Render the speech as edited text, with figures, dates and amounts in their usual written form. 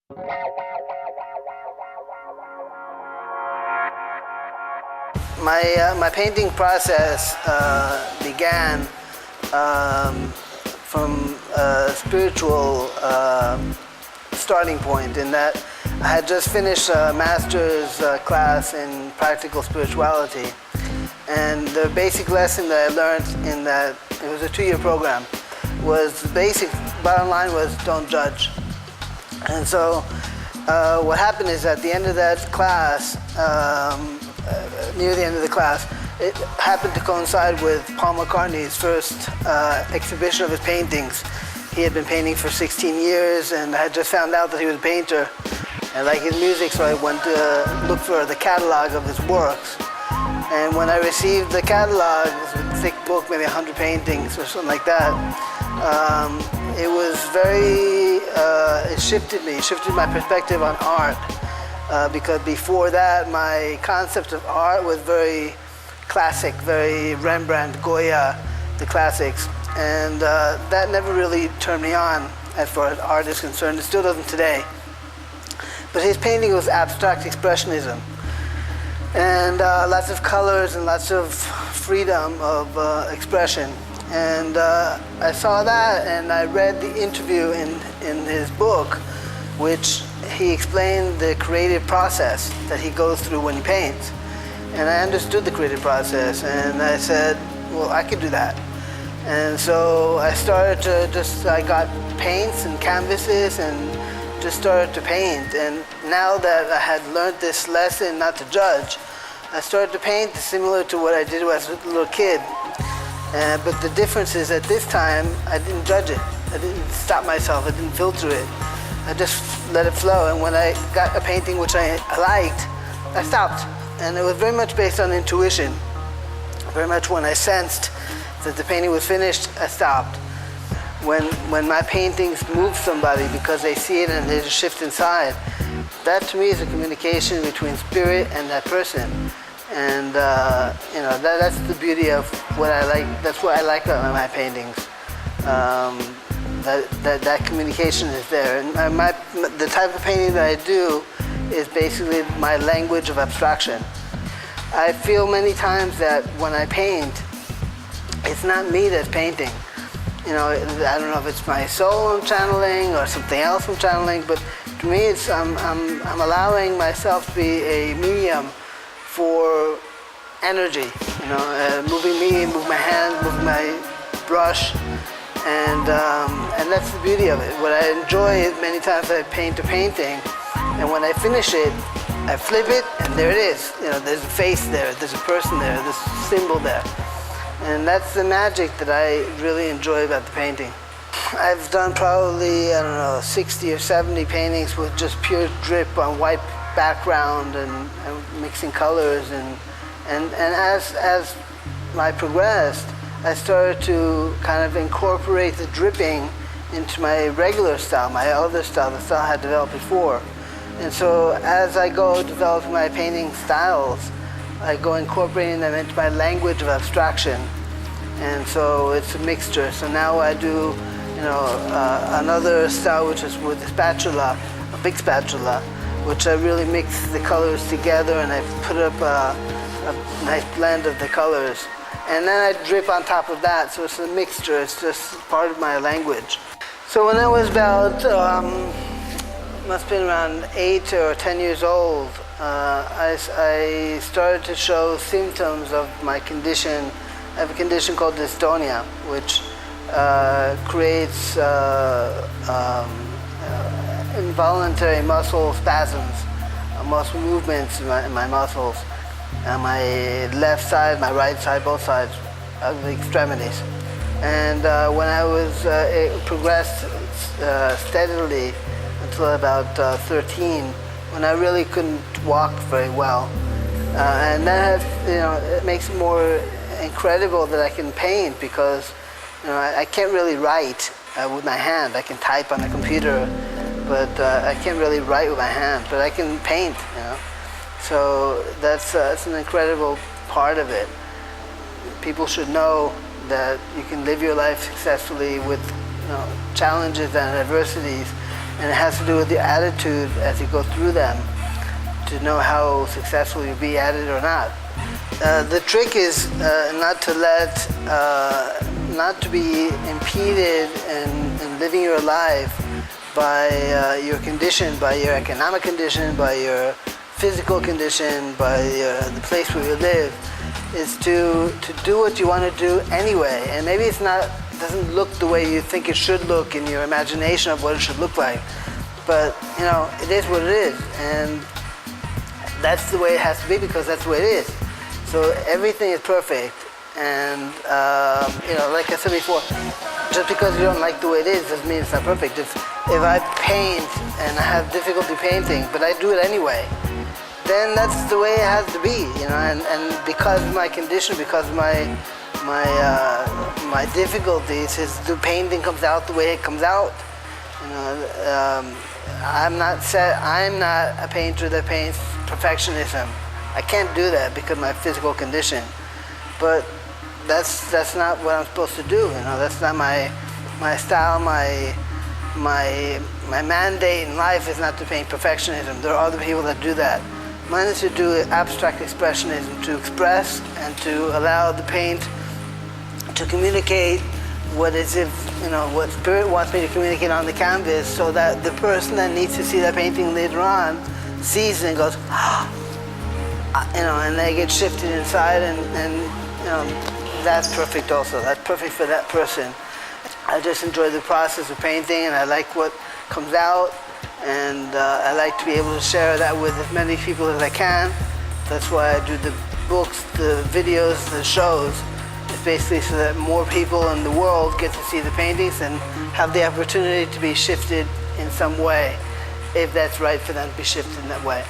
My painting process began from a spiritual starting point, in that I had just finished a master's class in practical spirituality, and the basic lesson that I learned in that, it was a 2-year program, was the basic bottom line was don't judge. And so what happened is, at the end of that class, near the end of the class, it happened to coincide with Paul McCartney's first exhibition of his paintings. He had been painting for 16 years, and I had just found out that he was a painter. I like his music, so I went to look for the catalog of his works. And when I received the catalog, it was a thick book, maybe 100 paintings or something like that, it was very, it shifted my perspective on art. Because before that, my concept of art was very classic, very Rembrandt, Goya, the classics. And that never really turned me on as far as art is concerned. It still doesn't today. But his painting was abstract expressionism. And lots of colors and lots of freedom of expression. And I saw that, and I read the interview in his book, which he explained the creative process that he goes through when he paints. And I understood the creative process, and I said, well, I could do that. And so I started to I got paints and canvases and just started to paint. And now that I had learned this lesson not to judge, I started to paint similar to what I did when I was a little kid. But the difference is, at this time, I didn't judge it. I didn't stop myself. I didn't filter it. I just let it flow. And when I got a painting which I liked, I stopped. And it was very much based on intuition. Very much when I sensed that the painting was finished, I stopped. When my paintings move somebody because they see it and there's a shift inside, that to me is a communication between spirit and that person. And that's the beauty of what I like. That's what I like about my paintings. That communication is there. And the type of painting that I do is basically my language of abstraction. I feel many times that when I paint, it's not me that's painting. I don't know if it's my soul I'm channeling or something else I'm channeling, but to me, I'm allowing myself to be a medium for energy. Moving me, move my hand, move my brush, and that's the beauty of it. What I enjoy is many times I paint a painting, and when I finish it, I flip it, and there it is. There's a face there, there's a person there, there's a symbol there. And that's the magic that I really enjoy about the painting. I've done probably, 60 or 70 paintings with just pure drip on white background and mixing colors. And as I progressed, I started to kind of incorporate the dripping into my regular style, my other style, the style I had developed before. And so as I go developing my painting styles, I go incorporating them into my language of abstraction. And so it's a mixture. So now I do, another style which is with a spatula, a big spatula, which I really mix the colors together, and I put up a nice blend of the colors. And then I drip on top of that, so it's a mixture. It's just part of my language. So when I was about, must have been around 8 or 10 years old, I started to show symptoms of my condition. I have a condition called dystonia, which creates involuntary muscle spasms, muscle movements in my muscles, on my left side, my right side, both sides of the extremities. And when I was it progressed steadily until about 13, when I really couldn't walk very well, and that it makes it more incredible that I can paint, because I can't really write with my hand. I can type on the computer, but I can't really write with my hand. But I can paint. So that's an incredible part of it. People should know that you can live your life successfully with challenges and adversities, and it has to do with your attitude as you go through them to know how successful you'll be at it or not. The trick is not to be impeded in living your life by your condition, by your economic condition, by your physical condition, by the place where you live, is to do what you want to do anyway. And maybe doesn't look the way you think it should look in your imagination of what it should look like. But it is what it is, and that's the way it has to be because that's the way it is. So everything is perfect, and like I said before, just because you don't like the way it is doesn't mean it's not perfect. If I paint and I have difficulty painting, but I do it anyway, then that's the way it has to be, and because of my condition, because of my difficulties, the painting comes out the way it comes out. I'm not a painter that paints perfectionism. I can't do that because of my physical condition. But that's not what I'm supposed to do. That's not my style. My mandate in life is not to paint perfectionism. There are other people that do that. Mine is to do abstract expressionism, to express and to allow the paint to communicate what spirit wants me to communicate on the canvas, so that the person that needs to see that painting later on sees it and goes, and they get shifted inside, and that's perfect also. That's perfect for that person. I just enjoy the process of painting, and I like what comes out, and I like to be able to share that with as many people as I can. That's why I do the books, the videos, the shows. It's basically so that more people in the world get to see the paintings and have the opportunity to be shifted in some way, if that's right for them to be shifted in that way.